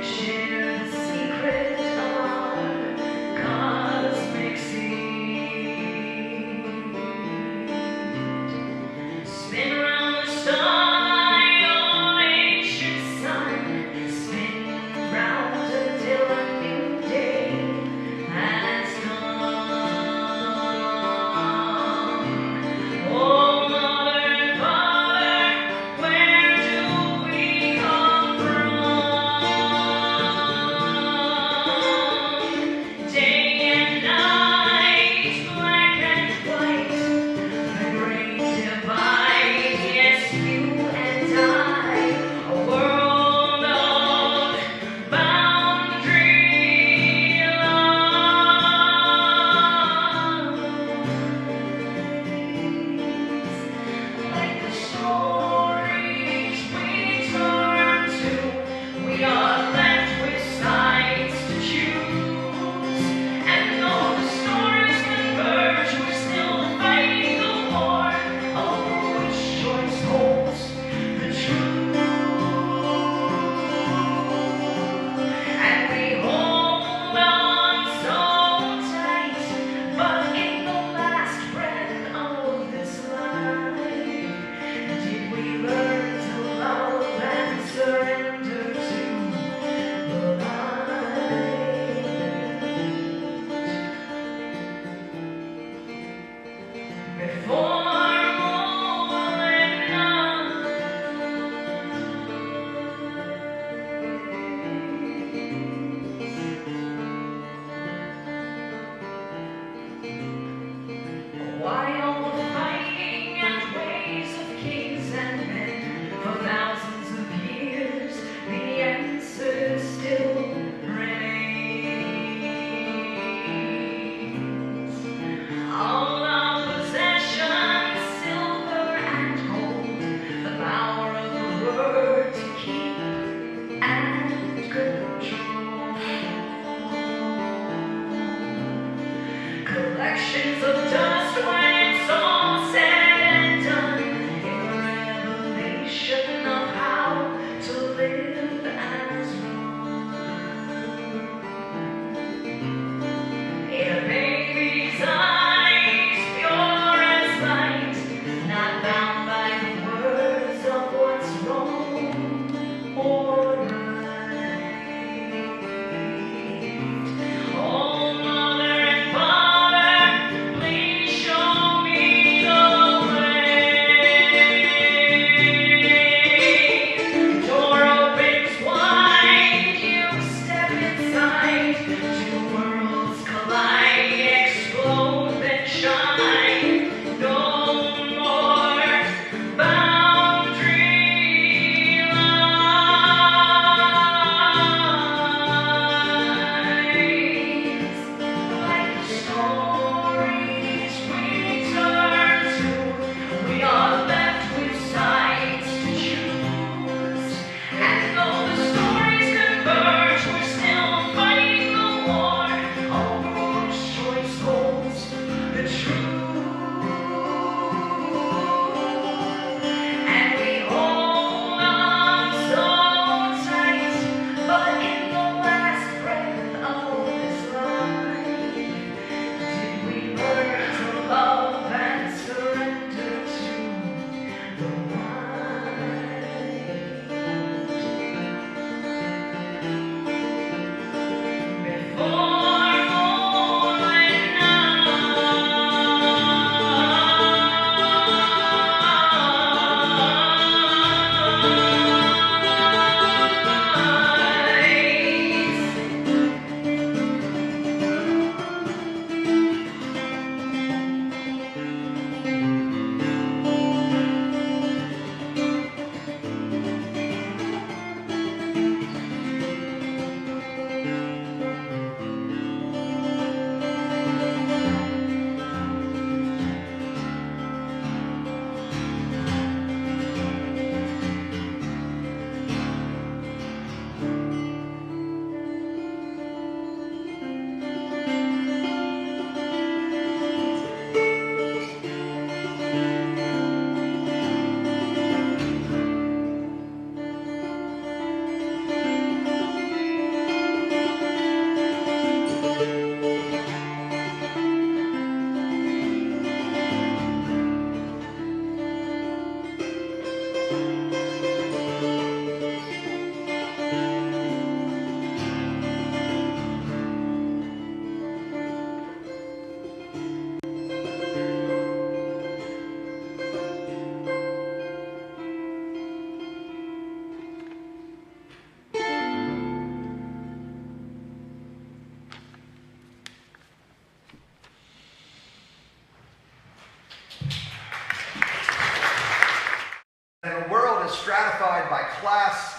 Share the secret of our cosmic sea.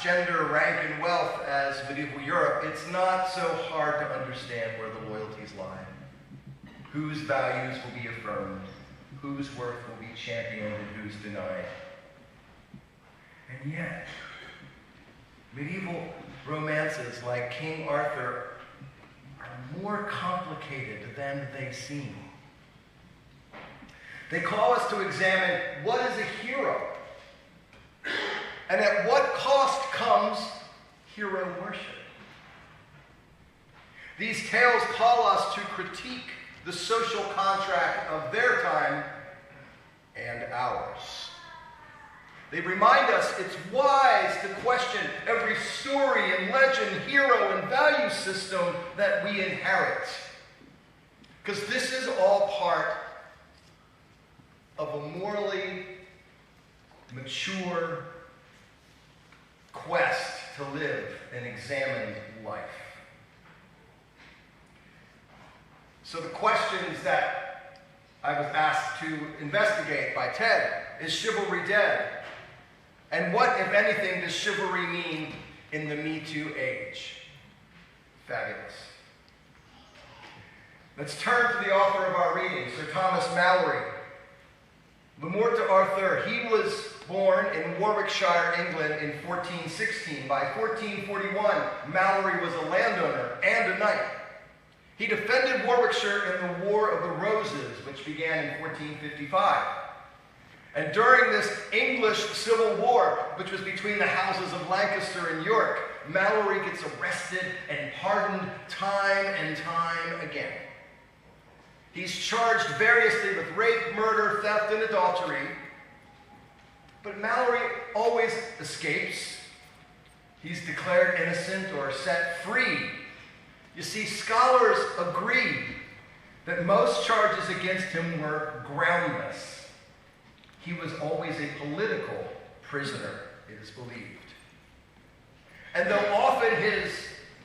gender, rank, and wealth as medieval Europe, it's not so hard to understand where the loyalties lie. Whose values will be affirmed, whose worth will be championed, and whose denied. And yet, medieval romances like King Arthur are more complicated than they seem. They call us to examine what is a hero, and at what cost comes hero worship. These tales call us to critique the social contract of their time and ours. They remind us it's wise to question every story and legend, hero, and value system that we inherit. Because this is all part of a morally mature quest to live an examined life. So the questions that I was asked to investigate by Ted: is chivalry dead? And what, if anything, does chivalry mean in the Me Too age? Fabulous. Let's turn to the author of our reading, Sir Thomas Malory. Le Morte d'Arthur. He was born in Warwickshire, England in 1416. By 1441, Malory was a landowner and a knight. He defended Warwickshire in the War of the Roses, which began in 1455. And during this English Civil War, which was between the houses of Lancaster and York, Malory gets arrested and pardoned time and time again. He's charged variously with rape, murder, theft, and adultery. But Malory always escapes. He's declared innocent or set free. You see, scholars agree that most charges against him were groundless. He was always a political prisoner, it is believed. And though often his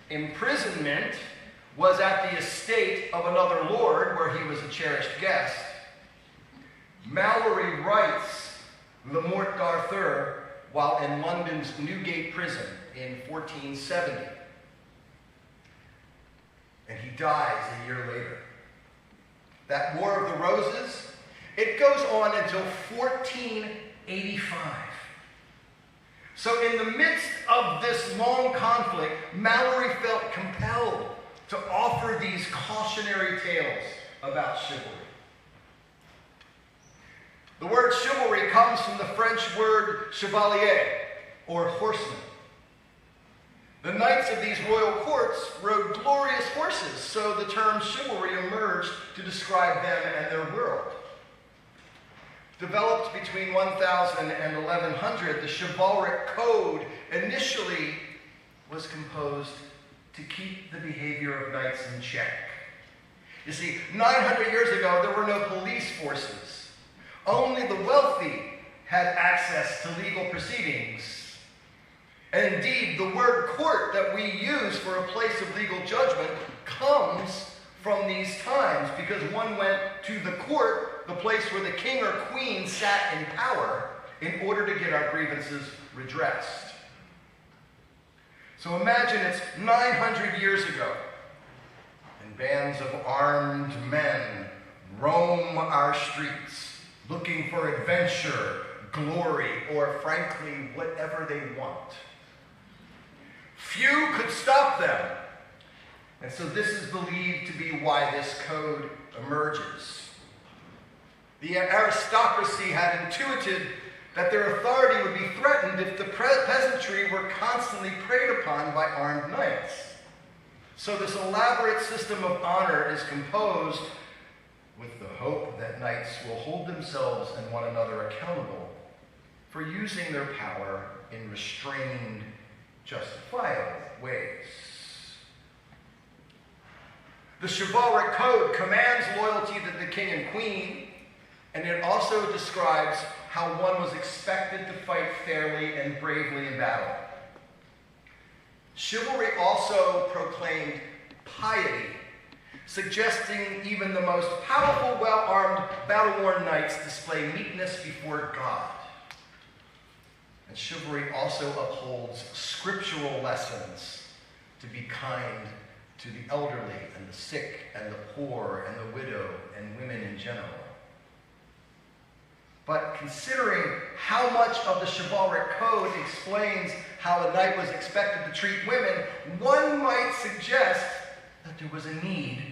imprisonment was at the estate of another lord where he was a cherished guest, Malory writes Le Morte d'Arthur while in London's Newgate prison in 1470. And he dies a year later. That War of the Roses, it goes on until 1485. So in the midst of this long conflict, Malory felt compelled to offer these cautionary tales about chivalry. The word chivalry comes from the French word chevalier, or horseman. The knights of these royal courts rode glorious horses, so the term chivalry emerged to describe them and their world. Developed between 1000 and 1100, the chivalric code initially was composed to keep the behavior of knights in check. You see, 900 years ago, there were no police forces. Only the wealthy had access to legal proceedings. And indeed, the word court that we use for a place of legal judgment comes from these times, because one went to the court, the place where the king or queen sat in power, in order to get our grievances redressed. So imagine it's 900 years ago, and bands of armed men roam our streets, looking for adventure, glory, or frankly, whatever they want. Few could stop them. And so this is believed to be why this code emerges. The aristocracy had intuited that their authority would be threatened if the peasantry were constantly preyed upon by armed knights. So this elaborate system of honor is composed with the hope that knights will hold themselves and one another accountable for using their power in restrained, justifiable ways. The chivalric code commands loyalty to the king and queen, and it also describes how one was expected to fight fairly and bravely in battle. Chivalry also proclaimed piety, suggesting even the most powerful, well-armed, battle-worn knights display meekness before God. And chivalry also upholds scriptural lessons to be kind to the elderly and the sick and the poor and the widow and women in general. But considering how much of the chivalric code explains how a knight was expected to treat women, one might suggest that there was a need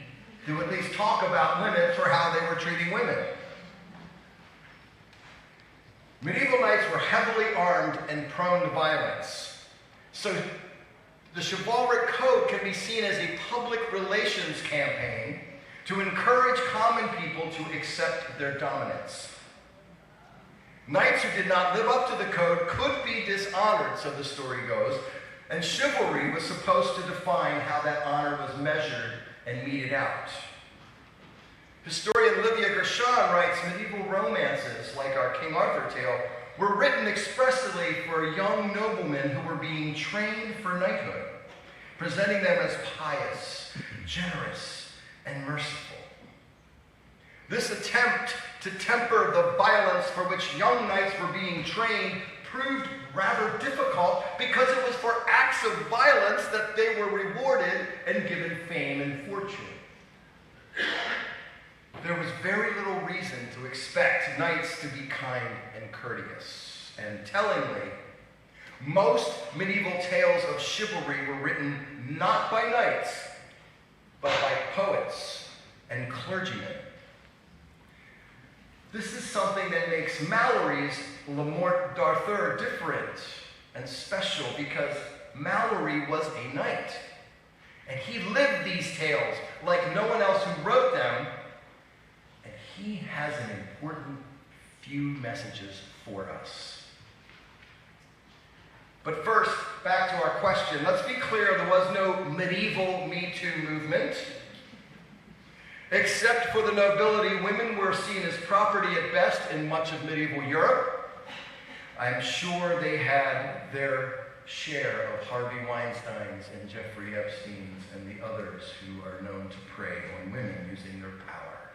to at least talk about women for how they were treating women. Medieval knights were heavily armed and prone to violence. So the chivalric code can be seen as a public relations campaign to encourage common people to accept their dominance. Knights who did not live up to the code could be dishonored, so the story goes, and chivalry was supposed to define how that honor was measured and meted out. Historian Livia Gershon writes, medieval romances, like our King Arthur tale, were written expressly for young noblemen who were being trained for knighthood, presenting them as pious, generous, and merciful. This attempt to temper the violence for which young knights were being trained proved rather difficult because it was for acts of violence that they were rewarded and given fame and fortune. There was very little reason to expect knights to be kind and courteous. And tellingly, most medieval tales of chivalry were written not by knights, but by poets and clergymen. This is something that makes Malory's Le Morte d'Arthur different and special because Malory was a knight. And he lived these tales like no one else who wrote them. And he has an important few messages for us. But first, back to our question. Let's be clear, there was no medieval Me Too movement. Except for the nobility, women were seen as property at best in much of medieval Europe. I'm sure they had their share of Harvey Weinsteins and Jeffrey Epsteins and the others who are known to prey on women using their power.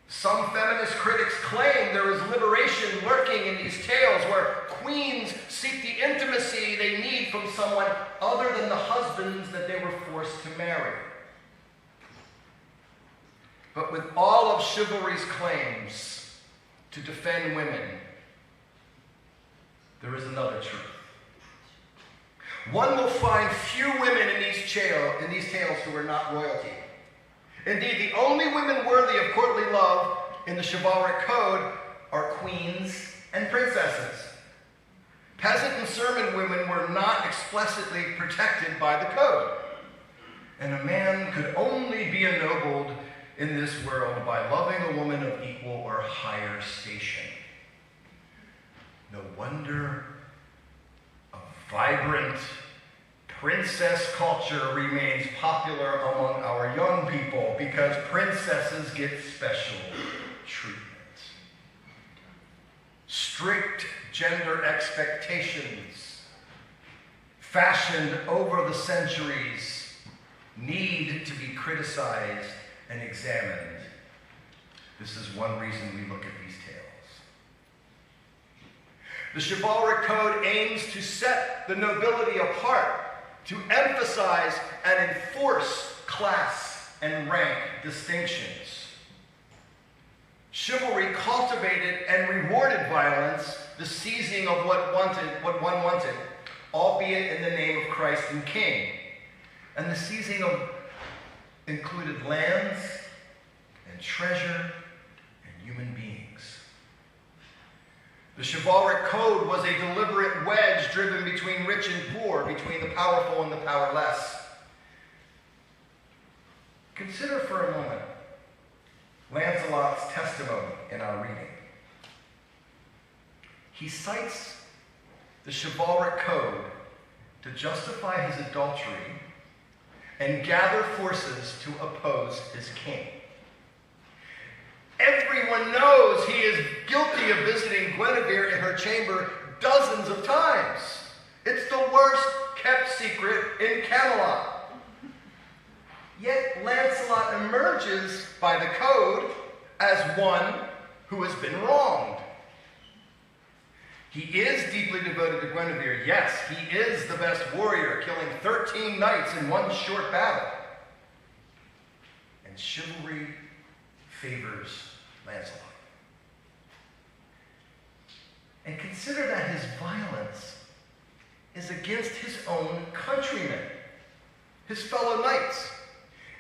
Some feminist critics claim there is liberation lurking in these tales where queens seek the intimacy they need from someone other than the husbands that they were forced to marry. But with all of chivalry's claims to defend women, there is another truth. One will find few women in these tales who are not royalty. Indeed, the only women worthy of courtly love in the chivalric code are queens and princesses. Peasant and servant women were not explicitly protected by the code. And a man could only be ennobled in this world by loving a woman of equal or higher station. No wonder a vibrant princess culture remains popular among our young people because princesses get special treatment. Strict gender expectations, fashioned over the centuries, need to be criticized and examined. This is one reason we look at these tales. The chivalric code aims to set the nobility apart, to emphasize and enforce class and rank distinctions. Chivalry cultivated and rewarded violence, the seizing of what one wanted, albeit in the name of Christ and King. And the seizing of included lands and treasure and human beings. The chivalric code was a deliberate wedge driven between rich and poor, between the powerful and the powerless. Consider for a moment Lancelot's testimony in our reading. He cites the chivalric code to justify his adultery and gather forces to oppose his king. Everyone knows he is guilty of visiting Guinevere in her chamber dozens of times. It's the worst kept secret in Camelot. Yet Lancelot emerges by the code as one who has been wronged. He is deeply devoted to Guinevere. Yes, he is the best warrior, killing 13 knights in one short battle. And chivalry favors Lancelot. And consider that his violence is against his own countrymen, his fellow knights,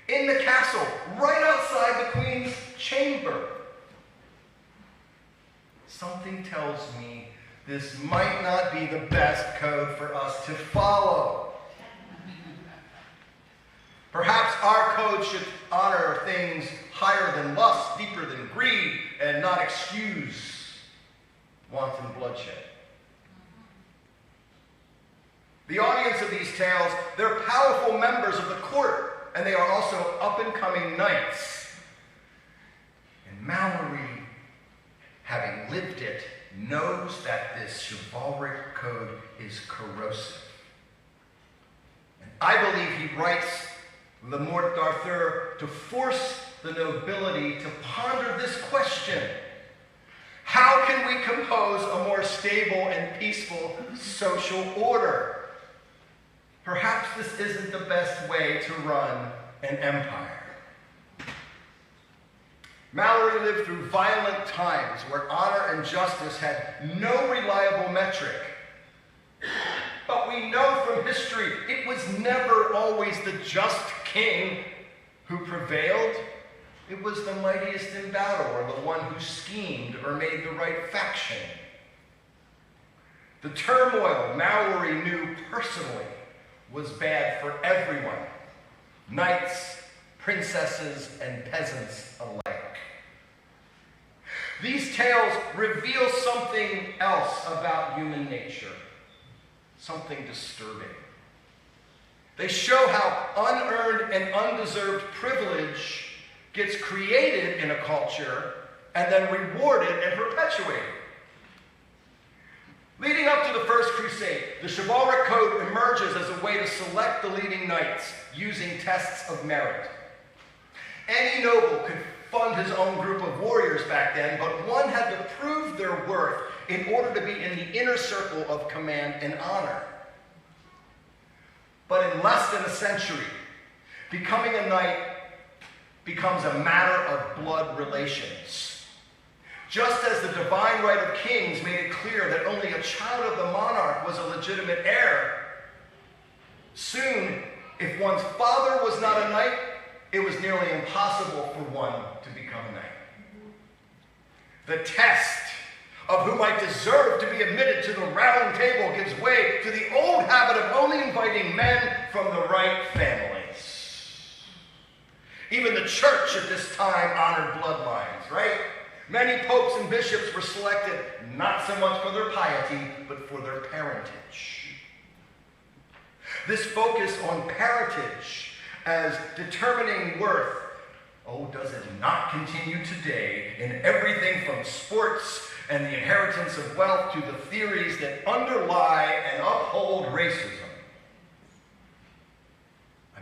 in the castle, right outside the queen's chamber. Something tells me this might not be the best code for us to follow. Perhaps our code should honor things higher than lust, deeper than greed, and not excuse wanton bloodshed. The audience of these tales, they're powerful members of the court, and they are also up-and-coming knights. And Mallory, having lived it, knows that this chivalric code is corrosive. And I believe he writes Le Morte d'Arthur to force the nobility to ponder this question. How can we compose a more stable and peaceful social order? Perhaps this isn't the best way to run an empire. Mallory lived through violent times where honor and justice had no reliable metric. But we know from history it was never always the just king who prevailed. It was the mightiest in battle, or the one who schemed or made the right faction. The turmoil Mallory knew personally was bad for everyone, knights, princesses, and peasants alike. These tales reveal something else about human nature, something disturbing. They show how unearned and undeserved privilege gets created in a culture and then rewarded and perpetuated. Leading up to the First Crusade, the chivalric code emerges as a way to select the leading knights using tests of merit. Any noble could fund his own group of warriors back then, but one had to prove their worth in order to be in the inner circle of command and honor. But in less than a century, becoming a knight becomes a matter of blood relations. Just as the divine right of kings made it clear that only a child of the monarch was a legitimate heir, soon, if one's father was not a knight, it was nearly impossible for one to become a knight. The test of who might deserve to be admitted to the round table gives way to the old habit of only inviting men from the right families. Even the church at this time honored bloodlines, right? Many popes and bishops were selected not so much for their piety, but for their parentage. This focus on parentage as determining worth, does it not continue today in everything from sports and the inheritance of wealth to the theories that underlie and uphold racism?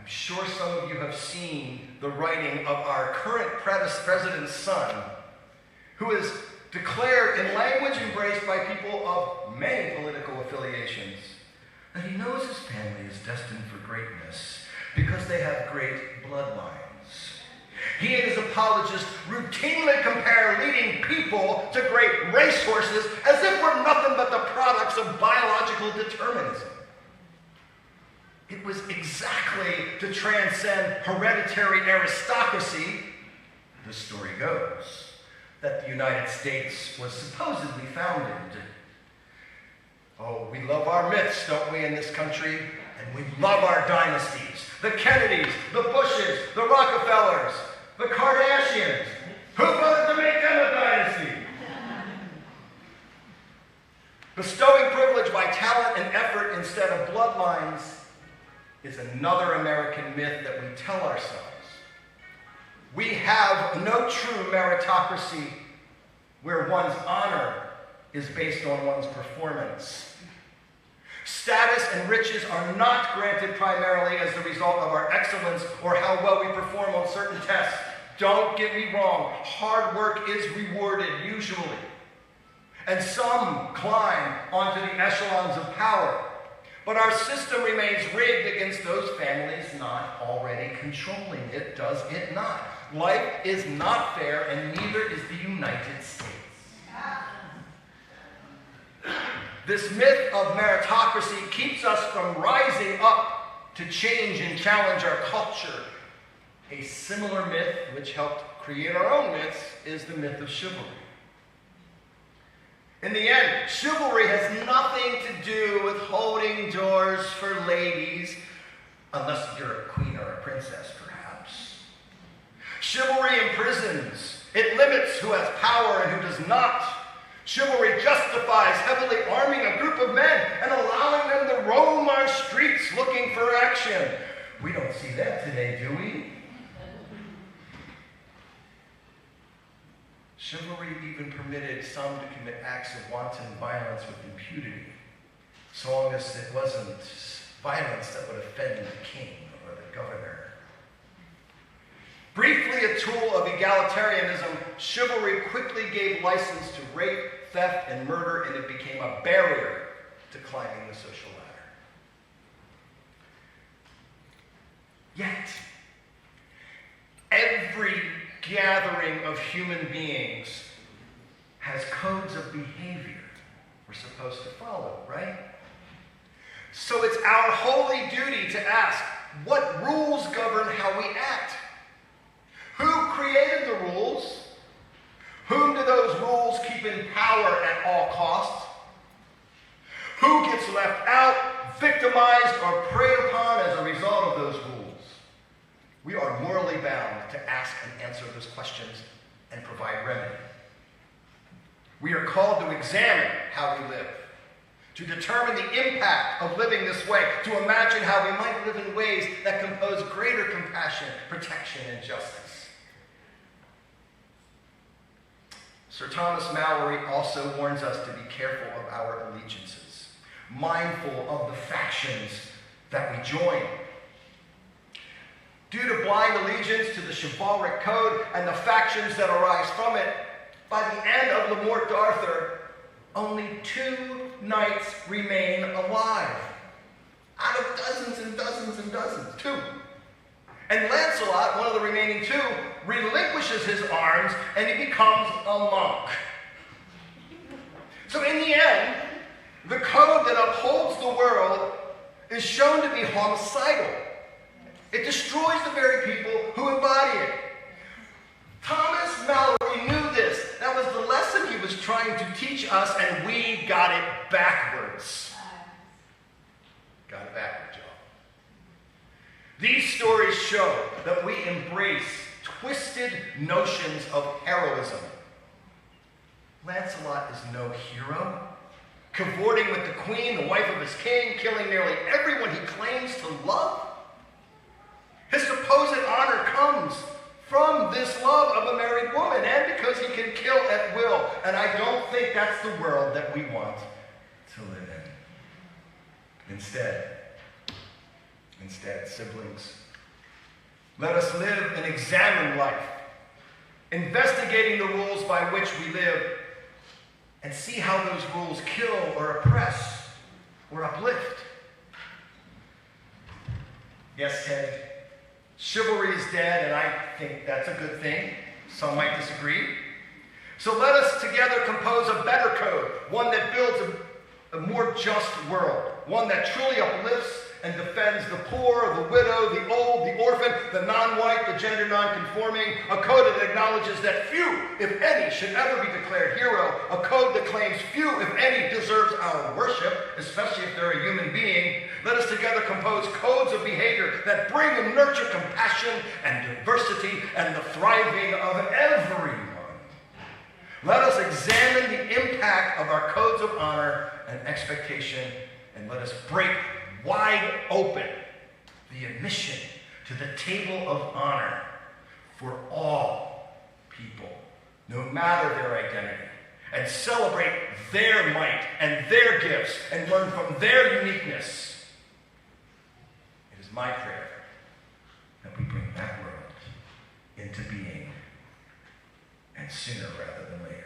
I'm sure some of you have seen the writing of our current president's son, who is declared in language embraced by people of many political affiliations that he knows his family is destined for greatness because they have great bloodlines. He and his apologists routinely compare leading people to great racehorses as if we're nothing but the products of biological determinism. It was exactly to transcend hereditary aristocracy, the story goes, that the United States was supposedly founded. Oh, we love our myths, don't we, in this country? And we love our dynasties. The Kennedys, the Bushes, the Rockefellers, the Kardashians. Who voted to make them a dynasty? Bestowing privilege by talent and effort instead of bloodlines is another American myth that we tell ourselves. We have no true meritocracy where one's honor is based on one's performance. Status and riches are not granted primarily as the result of our excellence or how well we perform on certain tests. Don't get me wrong, hard work is rewarded usually. and some climb onto the echelons of power. But our system remains rigged against those families not already controlling it, does it not? Life is not fair, and neither is the United States. This myth of meritocracy keeps us from rising up to change and challenge our culture. A similar myth, which helped create our own myths, is the myth of chivalry. In the end, chivalry has nothing to do with holding doors for ladies, unless you're a queen or a princess, perhaps. Chivalry imprisons. It limits who has power and who does not. Chivalry justifies heavily arming a group of men and allowing them to roam our streets looking for action. We don't see that today, do we? Chivalry even permitted some to commit acts of wanton violence with impunity, so long as it wasn't violence that would offend the king or the governor. Briefly a tool of egalitarianism, chivalry quickly gave license to rape, theft, and murder, and it became a barrier to climbing the social ladder. Yet, every gathering of human beings has codes of behavior we're supposed to follow, right? So it's our holy duty to ask, what rules govern how we act? Who created the rules? Whom do those rules keep in power at all costs? Who gets left out, victimized, or preyed upon as a result of those rules? We are morally bound to ask and answer those questions and provide remedy. We are called to examine how we live, to determine the impact of living this way, to imagine how we might live in ways that compose greater compassion, protection, and justice. Sir Thomas Malory also warns us to be careful of our allegiances, mindful of the factions that we join. Due to blind allegiance to the chivalric code and the factions that arise from it, by the end of Le Morte d'Arthur, only 2 knights remain alive. Out of dozens and dozens and dozens, 2. And Lancelot, one of the remaining 2, relinquishes his arms and he becomes a monk. So in the end, the code that upholds the world is shown to be homicidal. It destroys the very people who embody it. Thomas Malory knew this. That was the lesson he was trying to teach us, and we got it backwards. Got it backwards, y'all. These stories show that we embrace twisted notions of heroism. Lancelot is no hero, cavorting with the queen, the wife of his king, killing nearly everyone he claims to love. His supposed honor comes from this love of a married woman, and because he can kill at will. And I don't think that's the world that we want to live in. Instead, siblings, let us live and examine life, investigating the rules by which we live, and see how those rules kill or oppress or uplift. Yes, Ted, chivalry is dead, and I think that's a good thing. Some might disagree. So let us together compose a better code, one that builds a more just world, one that truly uplifts and defends the poor, the widow, the old, the orphan, the non-white, the gender non-conforming, a code that acknowledges that few, if any, should ever be declared hero, a code that claims few, if any, deserves our worship, especially if they're a human being. Let us together compose codes of behavior that bring and nurture compassion and diversity and the thriving of everyone. Let us examine the impact of our codes of honor and expectation, and let us break wide open the admission to the table of honor for all people, no matter their identity, and celebrate their might and their gifts and learn from their uniqueness. It is my prayer that we bring that world into being, and sooner rather than later.